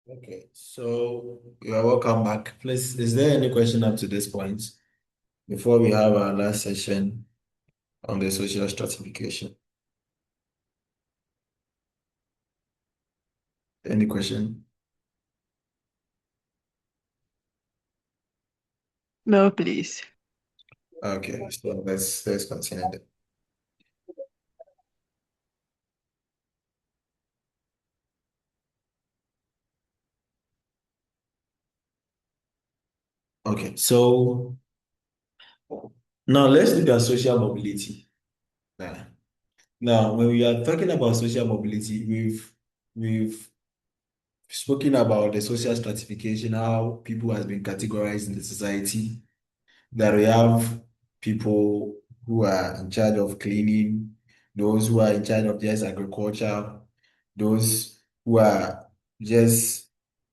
Okay, so you are welcome back. Please, is there any question up to this point before we have our last session on the social stratification? Any question? No, please. Okay, so let's continue then. Okay, so now let's look at social mobility. Now, now, when we are talking about social mobility, we've spoken about the social stratification, how people has been categorized in the society. That we have people who are in charge of cleaning, those who are in charge of just agriculture, those who are just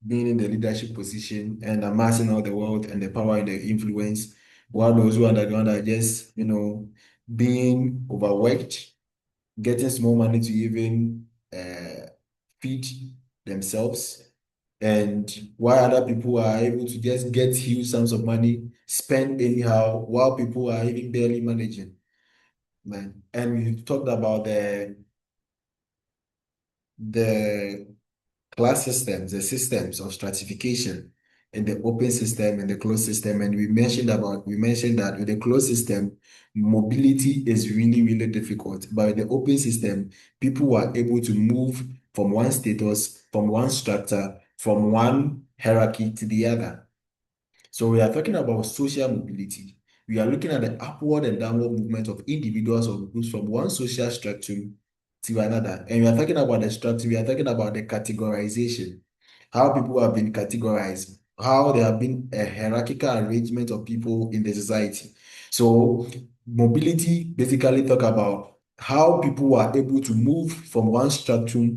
being in the leadership position and amassing all the wealth and the power and the influence, while those who are underground are just, being overworked, getting small money to even feed themselves, and while other people are able to just get huge sums of money, spend anyhow, while people are even barely managing. Man. And we talked about the class systems, the systems of stratification in the open system and the closed system. And we mentioned that with the closed system, mobility is really, really difficult. But with the open system, people are able to move from one status, from one structure, from one hierarchy to the other. So we are talking about social mobility. We are looking at the upward and downward movement of individuals or groups from one social structure to another. And we are talking about the structure, we are talking about the categorization, how people have been categorized, how there have been a hierarchical arrangement of people in the society. So mobility basically talk about how people are able to move from one structure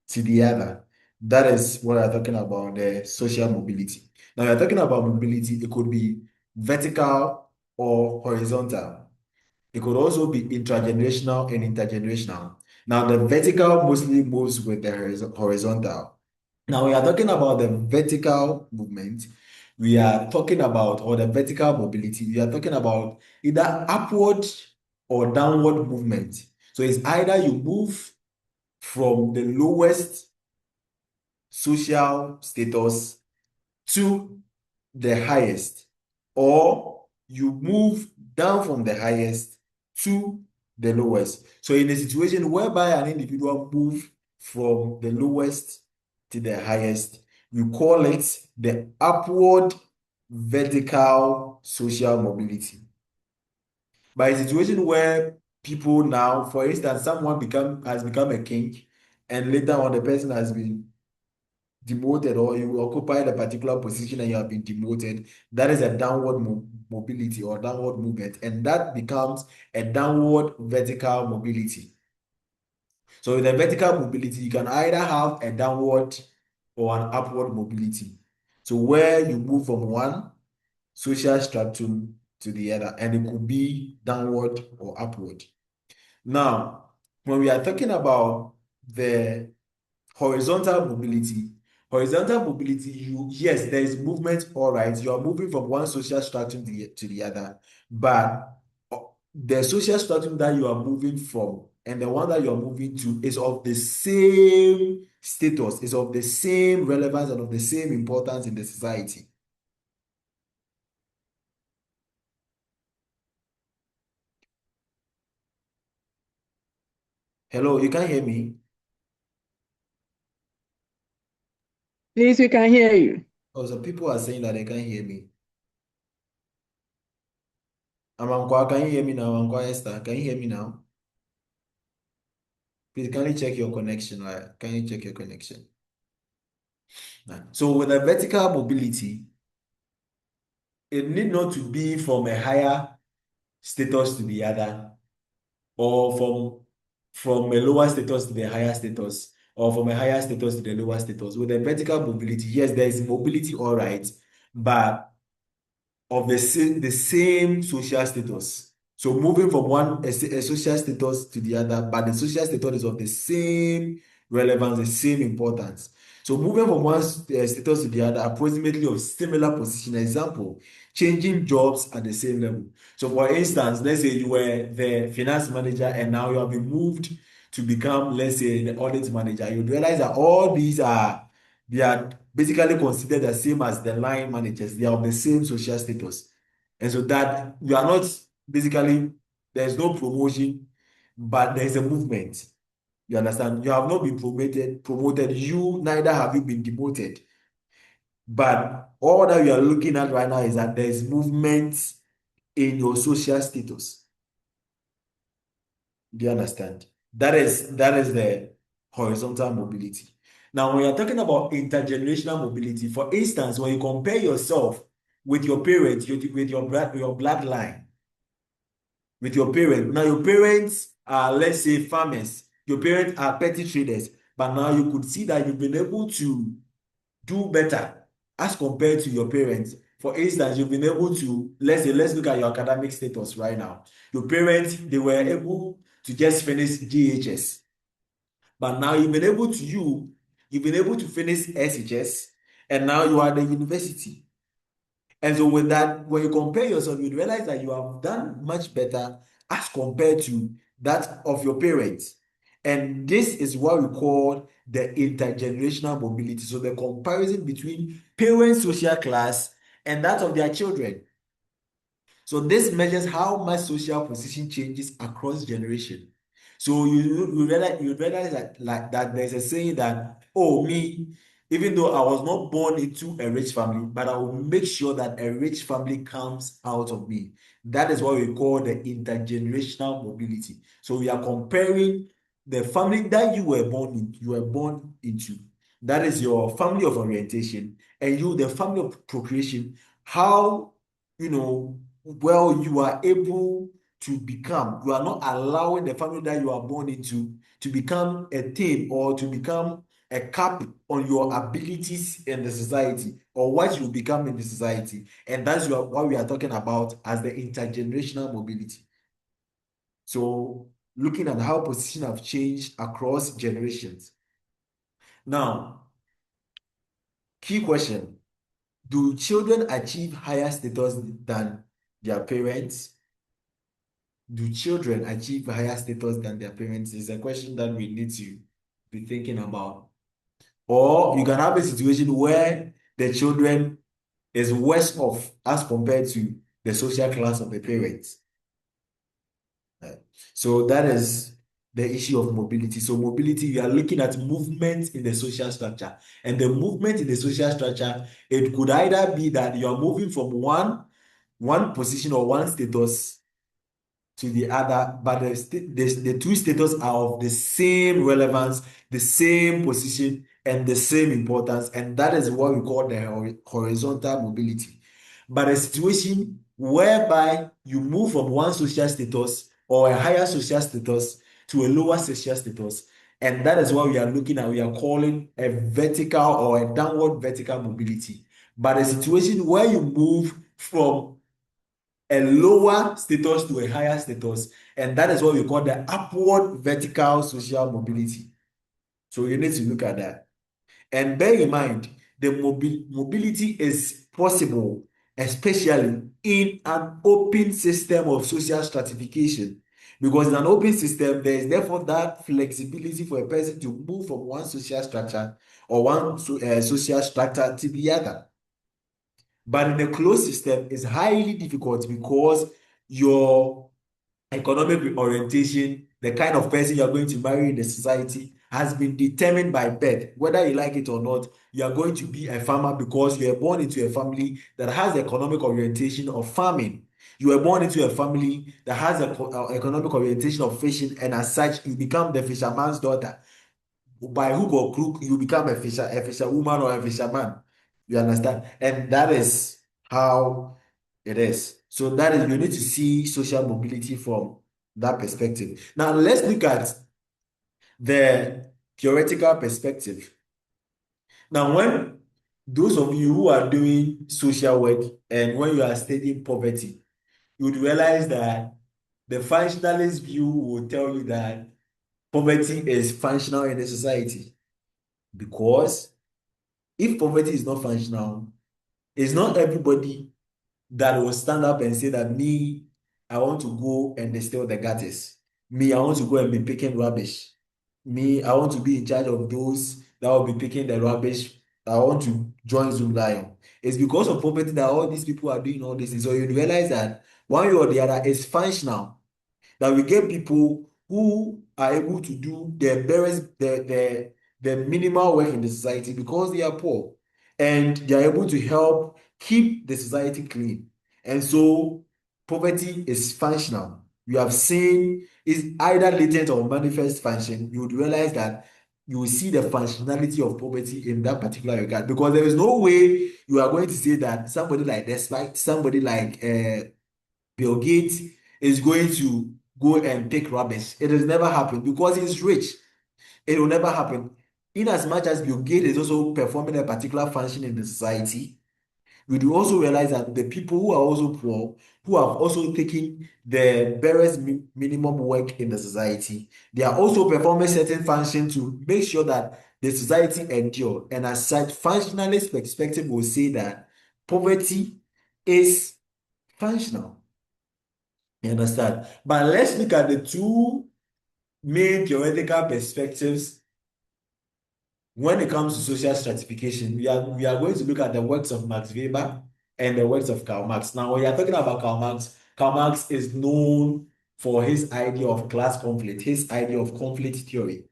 to the other. That is what we are talking about, the social mobility. Now, you're talking about mobility, it could be vertical or horizontal. It could also be intragenerational and intergenerational. Now, the vertical mostly moves with the horizontal. Now, we are talking about the vertical movement. We are talking about, or the vertical mobility, we are talking about either upward or downward movement. So it's either you move from the lowest social status to the highest, or you move down from the highest to the lowest. So in a situation whereby an individual move from the lowest to the highest, we call it the upward vertical social mobility. By a situation where people now, for instance, someone has become a king, and later on the person has been demoted, or you occupied a particular position and you have been demoted, that is a downward mobility or downward movement, and that becomes a downward vertical mobility. So with a vertical mobility, you can either have a downward or an upward mobility. So where you move from one social structure to the other, and it could be downward or upward. Now, when we are talking about the horizontal mobility. Horizontal mobility, yes, there is movement, all right. You are moving from one social structure to the other, but the social structure that you are moving from and the one that you are moving to is of the same status, is of the same relevance and of the same importance in the society. Hello, you can hear me? Please, we can hear you. Oh, so people are saying that they can't hear me. Amankwa, can you hear me now? Amankwa Esther, can you hear me now? Please, can you check your connection? Can you check your connection? Right. So with a vertical mobility, it need not to be from a higher status to the other, or from a lower status to the higher status, or from a higher status to the lower status. With a vertical mobility, yes, there is mobility, all right, but of the same social status. So moving from a social status to the other, but the social status is of the same relevance, the same importance. So moving from one status to the other, approximately of similar position. Example, changing jobs at the same level. So for instance, let's say you were the finance manager and now you have been moved to become, let's say, the audit manager. You realize that all these are, they are basically considered the same as the line managers. They are of the same social status. And so that you are not basically, there's no promotion, but there's a movement. You understand? You have not been promoted. You neither have you been demoted. But all that we are looking at right now is that there is movement in your social status. Do you understand? That is the horizontal mobility. Now, when you're talking about intergenerational mobility, for instance, when you compare yourself with your parents, with your bloodline, with your parents. Now, your parents are, let's say, farmers. Your parents are petty traders. But now you could see that you've been able to do better as compared to your parents. For instance, you've been able to, let's look at your academic status right now. Your parents, they were able to just finish GHS. But now you've been able to finish SHS, and now you are at the university. And so with that, when you compare yourself, you realize that you have done much better as compared to that of your parents. And this is what we call the intergenerational mobility. So the comparison between parents' social class and that of their children. So this measures how much social position changes across generation. So you realize that like that there's a saying that, oh, me, even though I was not born into a rich family, but I will make sure that a rich family comes out of me. That is what we call the intergenerational mobility. So we are comparing the family that you were born into. That is your family of orientation, and you, the family of procreation, how you know well you are able to become. You are not allowing the family that you are born into to become a thing or to become a cap on your abilities in the society or what you become in the society. And that's what we are talking about as the intergenerational mobility. So looking at how positions have changed across generations. Now, key question: do children achieve higher status than their parents? Do children achieve higher status than their parents? Is a question that we need to be thinking about. Or you can have a situation where the children is worse off as compared to the social class of the parents. Right. So that is the issue of mobility. So mobility, you are looking at movement in the social structure. And the movement in the social structure, it could either be that you are moving from one position or one status to the other, but the two status are of the same relevance, the same position, and the same importance, and that is what we call the horizontal mobility. But a situation whereby you move from one social status or a higher social status to a lower social status, and that is what we are looking at, we are calling a vertical or a downward vertical mobility. But a situation where you move from a lower status to a higher status, and that is what we call the upward vertical social mobility. So you need to look at that. And bear in mind, the mobility is possible, especially in an open system of social stratification. Because in an open system, there is therefore that flexibility for a person to move from one social structure or one social structure to the other. But in a closed system, it's highly difficult because your economic orientation, the kind of person you're going to marry in the society, has been determined by birth. Whether you like it or not, you are going to be a farmer because you are born into a family that has the economic orientation of farming. You were born into a family that has an economic orientation of fishing, and as such, you become the fisherman's daughter. By hook or crook, you become a fisherwoman or a fisherman. You understand? And that is how it is. So that is, you need to see social mobility from that perspective. Now let's look at the theoretical perspective. Now, when those of you who are doing social work and when you are studying poverty, you would realize that the functionalist view will tell you that poverty is functional in the society because if poverty is not functional, it's not everybody that will stand up and say that me, I want to go and distill the gutters. Me, I want to go and be picking rubbish. Me, I want to be in charge of those that will be picking the rubbish. I want to join Zoom Lion. It's because of poverty that all these people are doing all this. So you realize that one way or the other is functional, that we get people who are able to do the barest, the minimal work in the society because they are poor, and they are able to help keep the society clean. And so poverty is functional. You have seen is either latent or manifest function. You would realize that you will see the functionality of poverty in that particular regard, because there is no way you are going to say that somebody like despite somebody like Bill Gates is going to go and pick rubbish. It has never happened because he's rich. It will never happen. In as much as Bill Gates is also performing a particular function in the society, we do also realize that the people who are also poor, who have also taken the barest minimum work in the society, they are also performing certain function to make sure that the society endure. And as such, functionalist perspective will say that poverty is functional. You understand? But let's look at the two main theoretical perspectives when it comes to social stratification. We are going to look at the works of Max Weber and the works of Karl Marx. Now, when you are talking about Karl Marx is known for his idea of class conflict, his idea of conflict theory.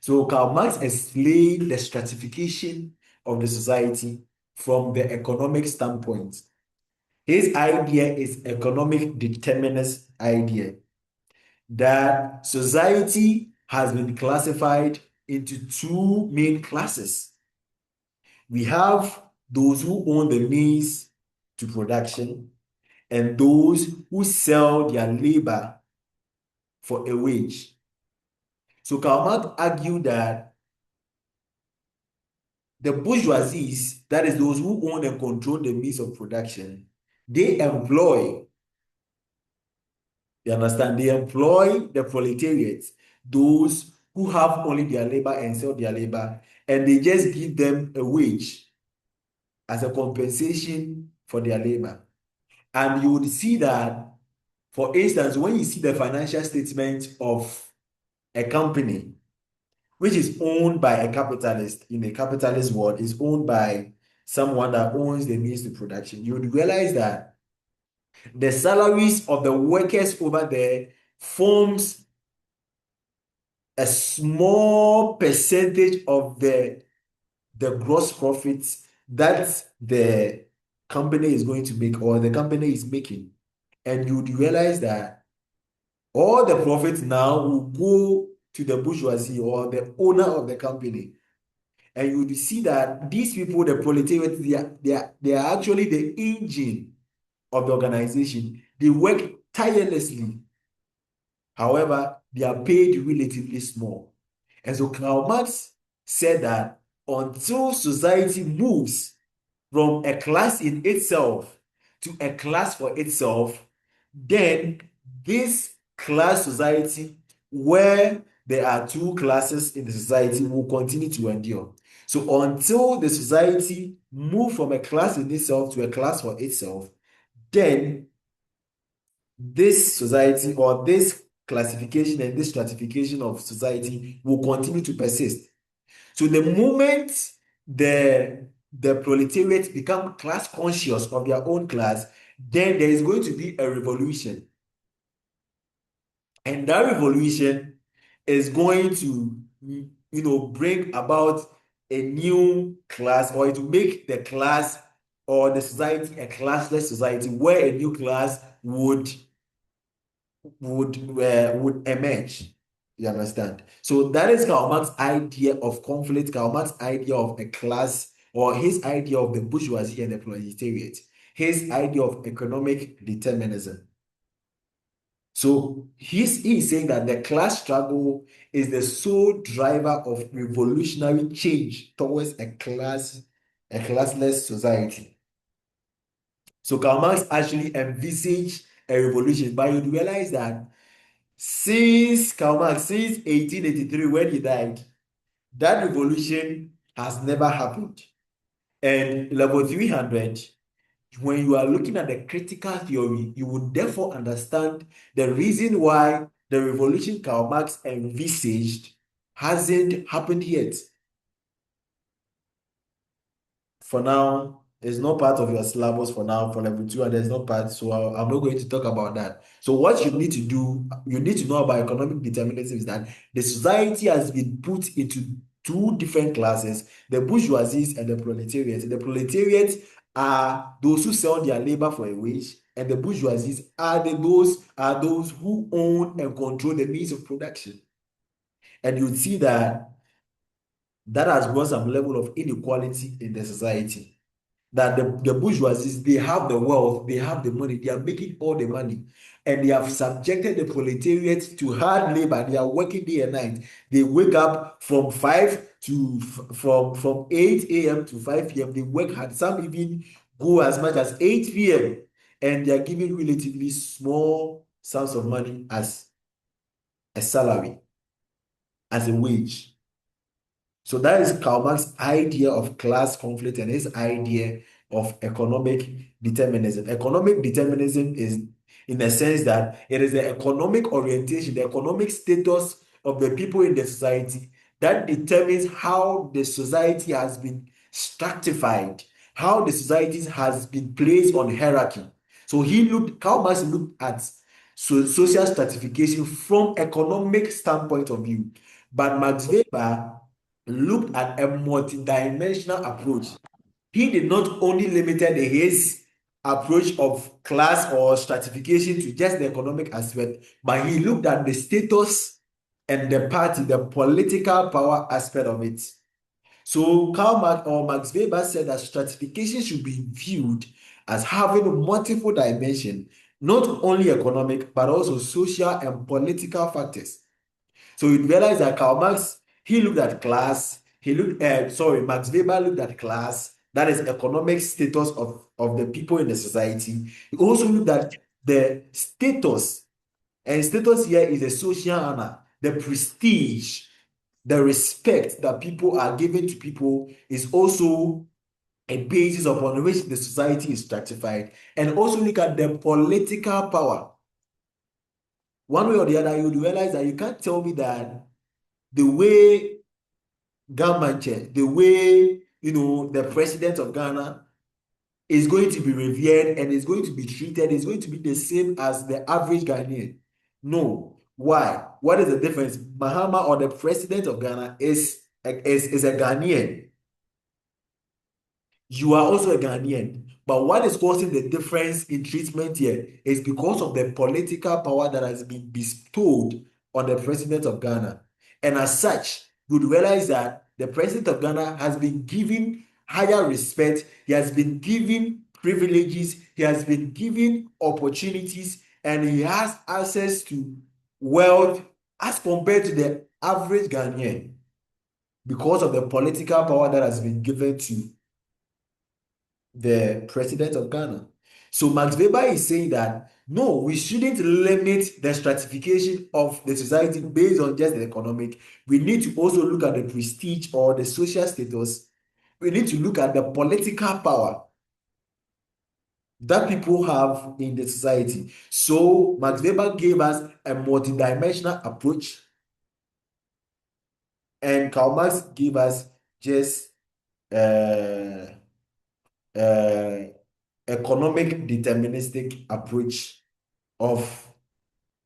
So Karl Marx explained the stratification of the society from the economic standpoint. His idea is economic determinist idea, that society has been classified into two main classes. We have those who own the means to production and those who sell their labor for a wage. So Karl Marx argued that the bourgeoisie, that is those who own and control the means of production, they employ, you understand, they employ the proletariat, those who have only their labor and sell their labor, and they just give them a wage as a compensation for their labor. And you would see that, for instance, when you see the financial statement of a company which is owned by a capitalist in a capitalist world, is owned by someone that owns the means to production, you would realize that the salaries of the workers over there forms a small percentage of the gross profits that the company is going to make or the company is making. And you would realize that all the profits now will go to the bourgeoisie or the owner of the company. And you would see that these people, the proletariat, they are actually the engine of the organization. They work tirelessly. However, they are paid relatively small. And so Karl Marx said that until society moves from a class in itself to a class for itself, then this class society, where there are two classes in the society, will continue to endure. So until the society move from a class in itself to a class for itself, then this society or this classification and this stratification of society will continue to persist. So the moment the proletariat become class conscious of their own class, then there is going to be a revolution. And that revolution is going to, bring about a new class, or it will make the class or the society a classless society where a new class would emerge. You understand? So that is Karl Marx's idea of conflict, Karl Marx's idea of a class, or his idea of the bourgeoisie and the proletariat, his idea of economic determinism. So he's saying that the class struggle is the sole driver of revolutionary change towards a classless society. So Karl Marx actually envisaged a revolution, but you realize that since Karl Marx, since 1883 when he died, that revolution has never happened. And level 300, when you are looking at the critical theory, you would therefore understand the reason why the revolution Karl Marx envisaged hasn't happened yet. For now, it's not part of your syllabus for now for level 2, and there's no part, so I'm not going to talk about that. So what you need to do, you need to know about economic determinism is that the society has been put into two different classes, the bourgeoisie and the proletariat. The proletariat are those who sell their labor for a wage, and the bourgeoisie are those who own and control the means of production. And you see that that has brought some level of inequality in the society. That the bourgeoisie, they have the wealth, they have the money, they are making all the money, and they have subjected the proletariat to hard labor. They are working day and night. They wake up from 5 to from 8 a.m. to 5 p.m. They work hard. Some even go as much as 8 p.m. and they are given relatively small sums of money as a salary, as a wage. So that is Karl Marx's idea of class conflict and his idea of economic determinism. Economic determinism is in the sense that it is the economic orientation, the economic status of the people in the society that determines how the society has been stratified, how the society has been placed on hierarchy. So Karl Marx looked at social stratification from economic standpoint of view, but Max Weber looked at a multidimensional approach. He did not only limited his approach of class or stratification to just the economic aspect, but he looked at the status and the party, the political power aspect of it. So Karl Marx or Max Weber said that stratification should be viewed as having multiple dimensions, not only economic, but also social and political factors. So you realize that Karl Marx, he looked at class, Max Weber looked at class, that is economic status of the people in the society. He also looked at the status, and status here is a social honor, the prestige, the respect that people are given to people is also a basis upon which the society is stratified, and also look at the political power. One way or the other, you would realize that you can't tell me that the way Gamanche, the way the president of Ghana is going to be revered and is going to be treated, is going to be the same as the average Ghanaian. No. Why? What is the difference? Mahama, or the president of Ghana, is a Ghanaian. You are also a Ghanaian. But what is causing the difference in treatment here is because of the political power that has been bestowed on the president of Ghana. And as such, you would realize that the president of Ghana has been given higher respect, he has been given privileges, he has been given opportunities, and he has access to wealth as compared to the average Ghanaian because of the political power that has been given to the president of Ghana. So Max Weber is saying that no, we shouldn't limit the stratification of the society based on just the economic. We need to also look at the prestige or the social status. We need to look at the political power that people have in the society. So Max Weber gave us a multidimensional approach, and Karl Marx gave us just uh, uh, economic deterministic approach of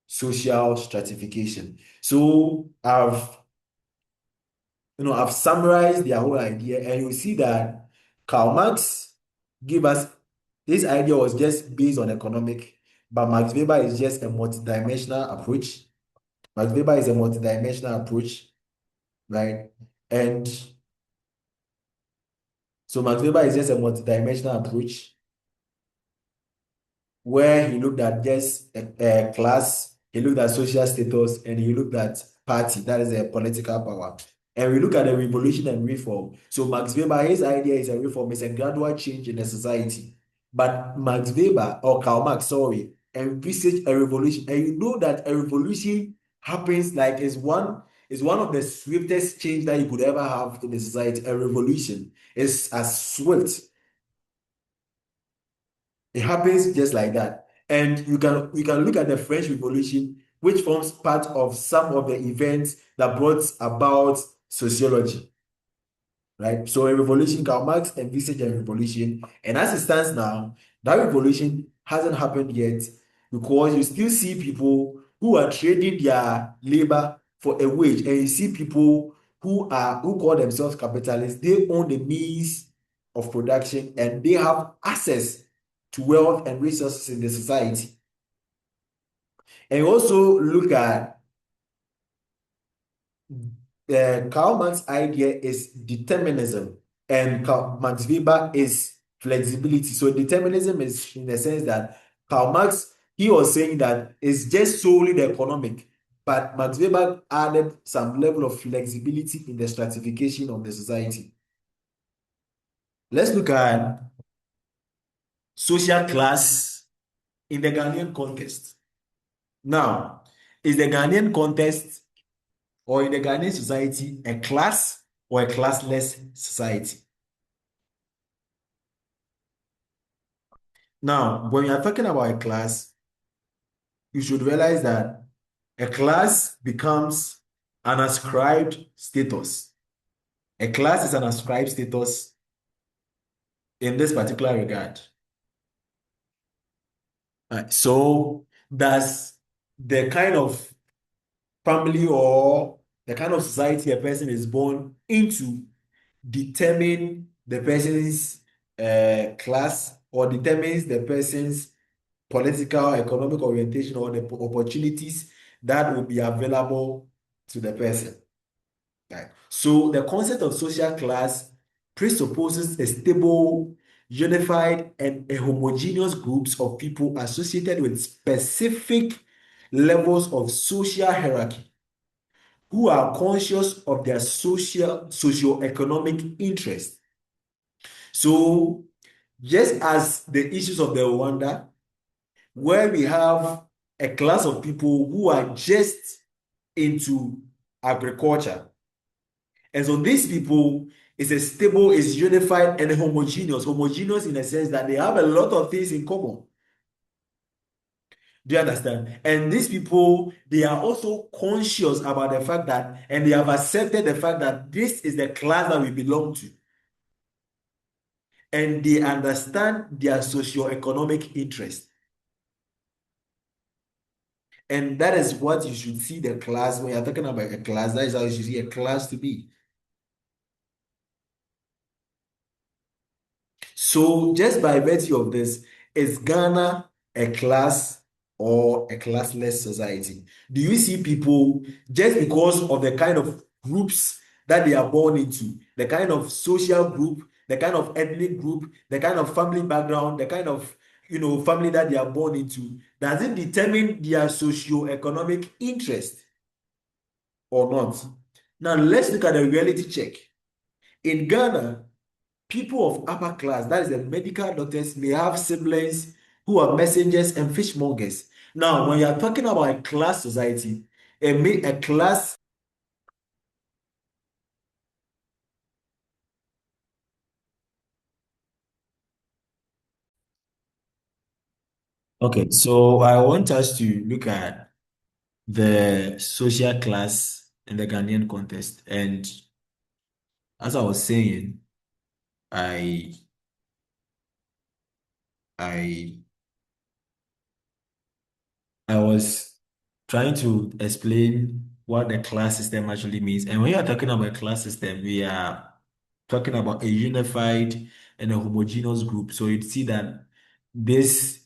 social stratification. So I've summarized their whole idea, and you see that Karl Marx gave us his idea was just based on economic, but Max Weber is just a multidimensional approach. Max Weber is a multidimensional approach, right? And so Max Weber is just a multidimensional approach where he looked at just a class, he looked at social status, and he looked at party, that is a political power. And we look at the revolution and reform. So Max Weber, his idea is a reform, it's a gradual change in the society. But Max Weber, or Karl Marx, sorry, envisaged a revolution. And you know that a revolution happens like is one, is one of the swiftest change that you could ever have in a society. A revolution is as swift. It happens just like that. And you can look at the French Revolution, which forms part of some of the events that brought about sociology, right? So a revolution, Karl Marx envisaged a revolution, and as it stands now, that revolution hasn't happened yet because you still see people who are trading their labor for a wage, and you see people who call themselves capitalists. They own the means of production and they have access to wealth and resources in the society. And you also look at Karl Marx's idea is determinism, and Max Weber is flexibility. So determinism is in the sense that Karl Marx, he was saying that it's just solely the economic, but Max Weber added some level of flexibility in the stratification of the society. Let's look at social class in the Ghanaian context. Now, is the Ghanaian context or in the Ghanaian society a class or a classless society? Now, when you are talking about a class, you should realize that a class becomes an ascribed status. A class is an ascribed status in this particular regard. So, does the kind of family or the kind of society a person is born into determine the person's class or determines the person's political, economic orientation or the opportunities that will be available to the person. Right? So the concept of social class presupposes a stable, unified, and a homogeneous groups of people associated with specific levels of social hierarchy who are conscious of their socio-economic interest. So just as the issues of the Rwanda, where we have a class of people who are just into agriculture. And so these people is a stable, is unified and homogeneous. Homogeneous in the sense that they have a lot of things in common. Do you understand? And these people, they are also conscious about the fact that, and they have accepted the fact that this is the class that we belong to. And they understand their socio-economic interest. And that is what you should see the class when you're talking about a class. That is how you should see a class to be. So, just by virtue of this, is Ghana a class or a classless society? Do you see people just because of the kind of groups that they are born into, the kind of social group, the kind of ethnic group, the kind of family background, the kind of family that they are born into, does it determine their socio-economic interest or not? Now, let's look at the reality check. In Ghana, people of upper class, that is the medical doctors, may have siblings who are messengers and fishmongers. Now, when you are talking about a class society, a class. Okay, so I want us to look at the social class in the Ghanaian context. And as I was saying, I I I was trying to explain what the class system actually means. And when you are talking about class system, we are talking about a unified and a homogeneous group. So you'd see that this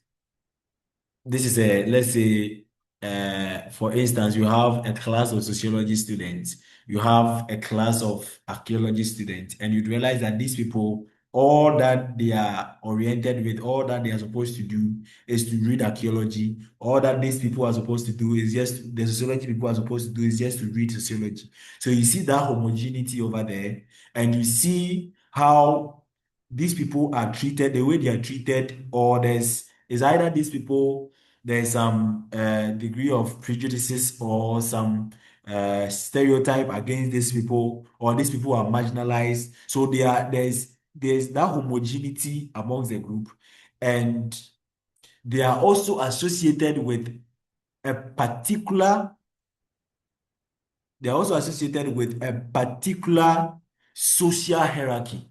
this is a, let's say, for instance, you have a class of sociology students, you have a class of archaeology students, and you'd realize that these people, all that they are oriented with, all that they are supposed to do is to read archaeology. All that these people are supposed to do is just, the sociology people are supposed to do is just to read sociology. So you see that homogeneity over there, and you see how these people are treated, the way they are treated, or there's is either these people there's some degree of prejudices or some stereotype against these people, or these people are marginalized. So there's that homogeneity amongst the group, and they are also associated with a particular social hierarchy.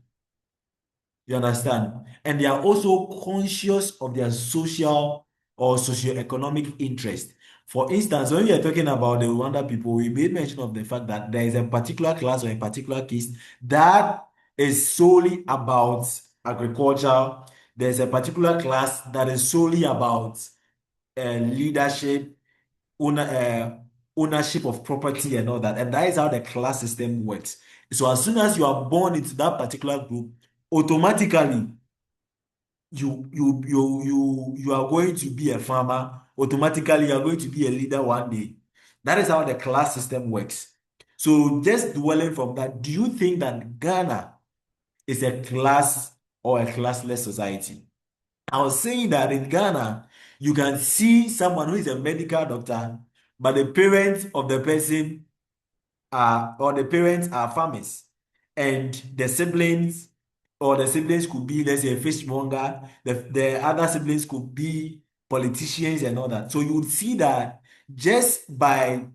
You understand? And they are also conscious of their social or socioeconomic interest. For instance, when we are talking about the Rwanda people, we made mention of the fact that there is a particular class or a particular case that is solely about agriculture. There's a particular class that is solely about leadership, owner, ownership of property and all that. And that is how the class system works. So as soon as you are born into that particular group, automatically you are going to be a farmer. Automatically, you are going to be a leader one day. That is how the class system works. So just dwelling from that, do you think that Ghana is a class or a classless society? I was saying that in Ghana, you can see someone who is a medical doctor, but the parents of the person or the parents are farmers, and the siblings could be, let's say, a fishmonger. The other siblings could be politicians and all that. So you would see that just by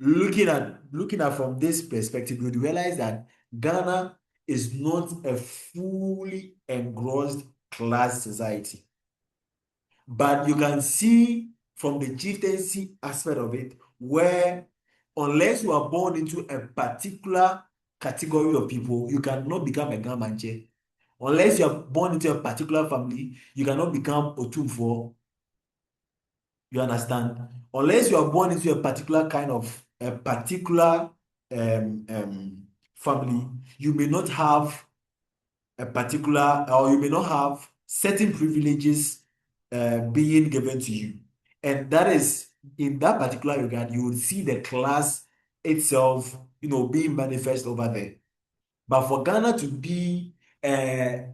looking at from this perspective, you would realize that Ghana is not a fully engrossed class society. But you can see from the chieftaincy aspect of it, where unless you are born into a particular category of people, you cannot become a Gamanche. Unless you are born into a particular family, you cannot become Otumfo. You understand? Unless you are born into a particular family, you may not have a particular, or you may not have certain privileges being given to you. And that is, in that particular regard, you will see the class itself, being manifest over there. But for Ghana to be a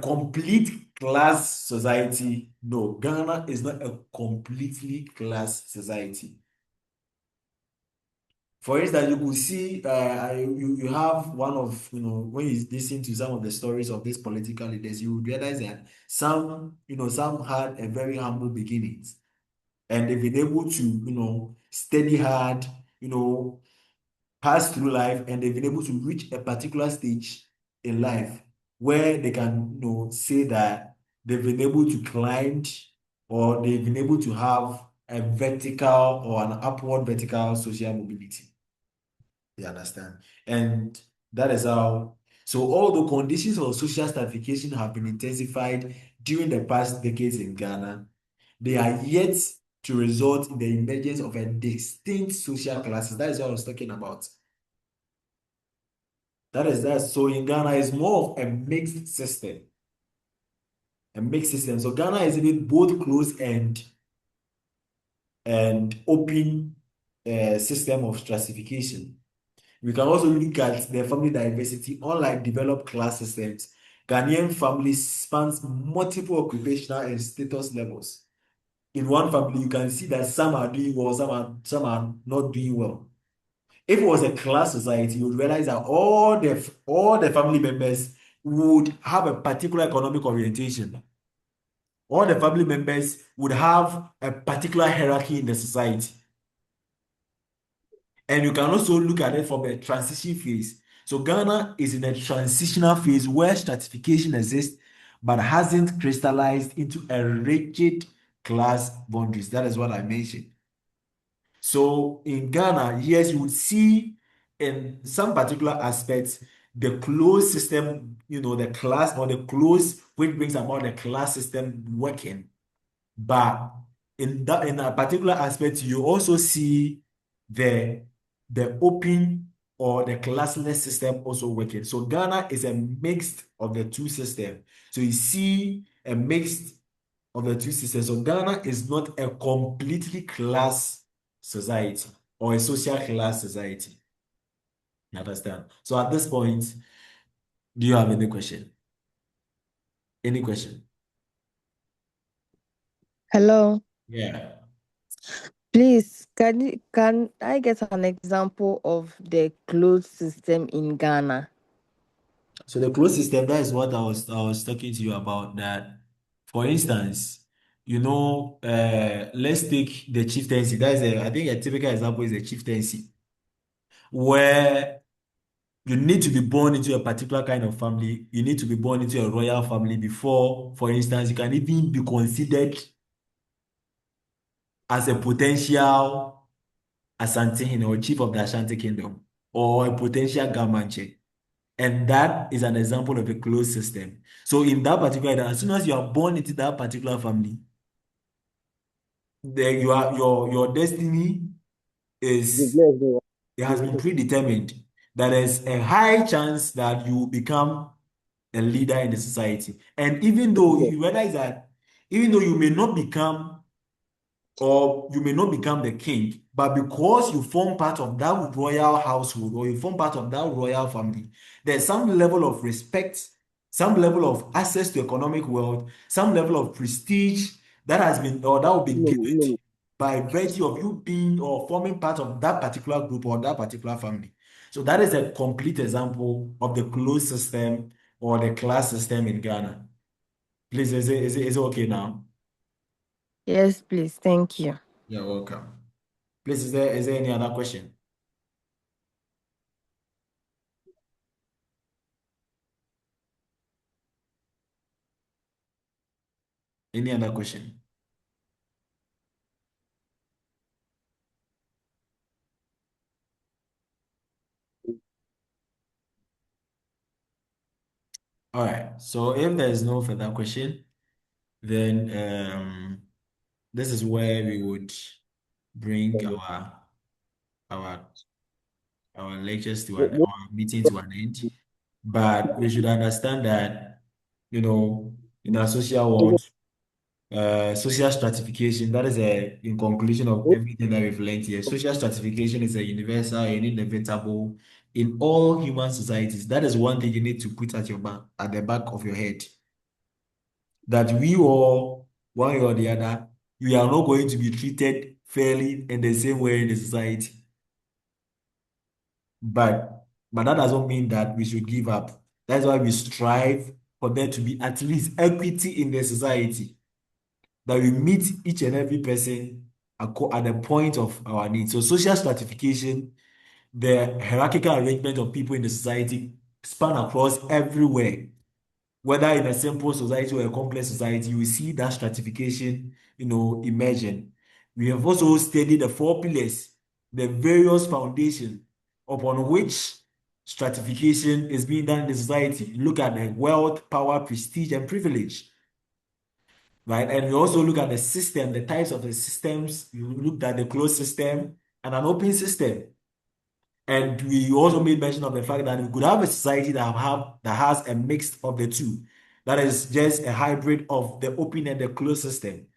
complete class society, no, Ghana is not a completely class society. For instance, you could see, you have one of, when you listen to some of the stories of these political leaders, you would realize that some had a very humble beginnings, and they've been able to, study hard, you know, pass through life, and they've been able to reach a particular stage in life where they can, say that they've been able to climb, or they've been able to have a vertical or an upward vertical social mobility. You understand? And that is how. So, although conditions of social stratification have been intensified during the past decades in Ghana, they are yet to result in the emergence of a distinct social classes. That is what I was talking about. That is that. So, in Ghana, it's more of a mixed system. A mixed system. So, Ghana is even both closed and open system of stratification. We can also look at the family diversity. Unlike developed class systems, Ghanaian families spans multiple occupational and status levels. In one family, you can see that some are doing well, some are not doing well. If it was a class society, you would realize that all the family members would have a particular economic orientation. All the family members would have a particular hierarchy in the society. And you can also look at it from a transition phase. So Ghana is in a transitional phase where stratification exists but hasn't crystallized into a rigid class boundaries. That is what I mentioned. So in Ghana, yes, you would see in some particular aspects the closed system, the class, or the closed, which brings about the class system working. But in a particular aspect, you also see the the open or the classless system also working. So Ghana is a mix of the two systems. So you see a mix of the two systems. So Ghana is not a completely class society or a social class society. You understand? So at this point, do you have any question? Any question? Hello. Yeah. Please, can I get an example of the closed system in Ghana? So the closed system, that is what I was talking to you about. That, for instance, let's take the chieftaincy. I think a typical example is a chieftaincy, where you need to be born into a particular kind of family. You need to be born into a royal family before, for instance, you can even be considered as a potential Asante or chief of the Ashanti Kingdom, or a potential Gamanche. And that is an example of a closed system. So in that particular, as soon as you are born into that particular family, your destiny is it has been predetermined. That there's a high chance that you will become a leader in the society. And even though you realize that, even though you may not become or you may not become the king, but because you form part of that royal household or you form part of that royal family, there's some level of respect, some level of access to economic wealth, some level of prestige that has been or that will be given to you by virtue of you being or forming part of that particular group or that particular family. So that is a complete example of the closed system or the class system in Ghana. Please, is it okay now? Yes, please. Thank you. You're welcome. Please, is there any other question? Any other question? All right. So if there is no further question, then this is where we would bring our our lectures to our meeting to an end. But we should understand that, in our social world, social stratification, that is in conclusion of everything that we've learned here. Social stratification is a universal and inevitable in all human societies. That is one thing you need to put at your back, at the back of your head. That we all, one way or the other, we are not going to be treated fairly in the same way in the society. But that doesn't mean that we should give up. That's why we strive for there to be at least equity in the society. That we meet each and every person at the point of our needs. So social stratification, the hierarchical arrangement of people in the society span across everywhere. Whether in a simple society or a complex society, you will see that stratification, emerging. We have also studied the four pillars, the various foundations upon which stratification is being done in the society. Look at the wealth, power, prestige, and privilege, right? And we also look at the system, the types of the systems. You looked at the closed system and an open system. And we also made mention of the fact that we could have a society that has a mix of the two. That is just a hybrid of the open and the closed system.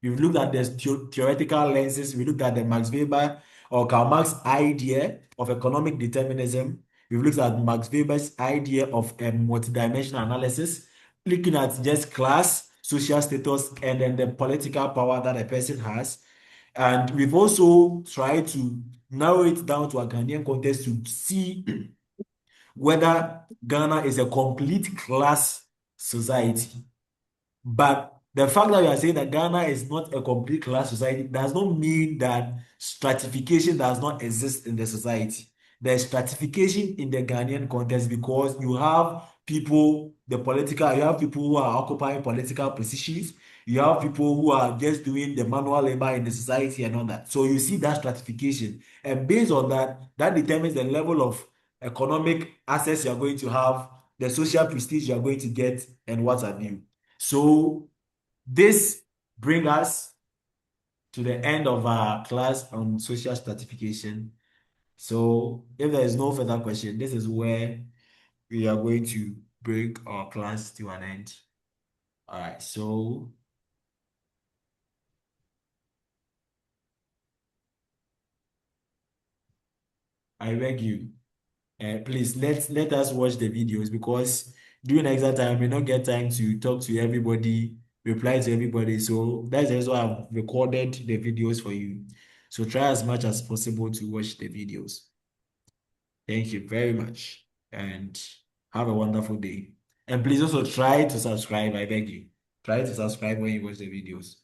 We've looked at the theoretical lenses. We looked at the Max Weber or Karl Marx idea of economic determinism. We've looked at Max Weber's idea of a multidimensional analysis, looking at just class, social status, and then the political power that a person has. And we've also tried to narrow it down to a Ghanaian context to see whether Ghana is a complete class society. But the fact that we are saying that Ghana is not a complete class society does not mean that stratification does not exist in the society. There's stratification in the Ghanaian context because you have you have people who are occupying political positions, you have people who are just doing the manual labor in the society and all that. So you see that stratification. And based on that, that determines the level of economic access you are going to have, the social prestige you are going to get, and what have you. So this brings us to the end of our class on social stratification. So if there is no further question, this is where we are going to bring our class to an end. All right, so I beg you, please let us watch the videos because during exam time, we don't get time to talk to everybody, reply to everybody. So that's just why I've recorded the videos for you. So try as much as possible to watch the videos. Thank you very much and have a wonderful day. And please also try to subscribe, I beg you. Try to subscribe when you watch the videos.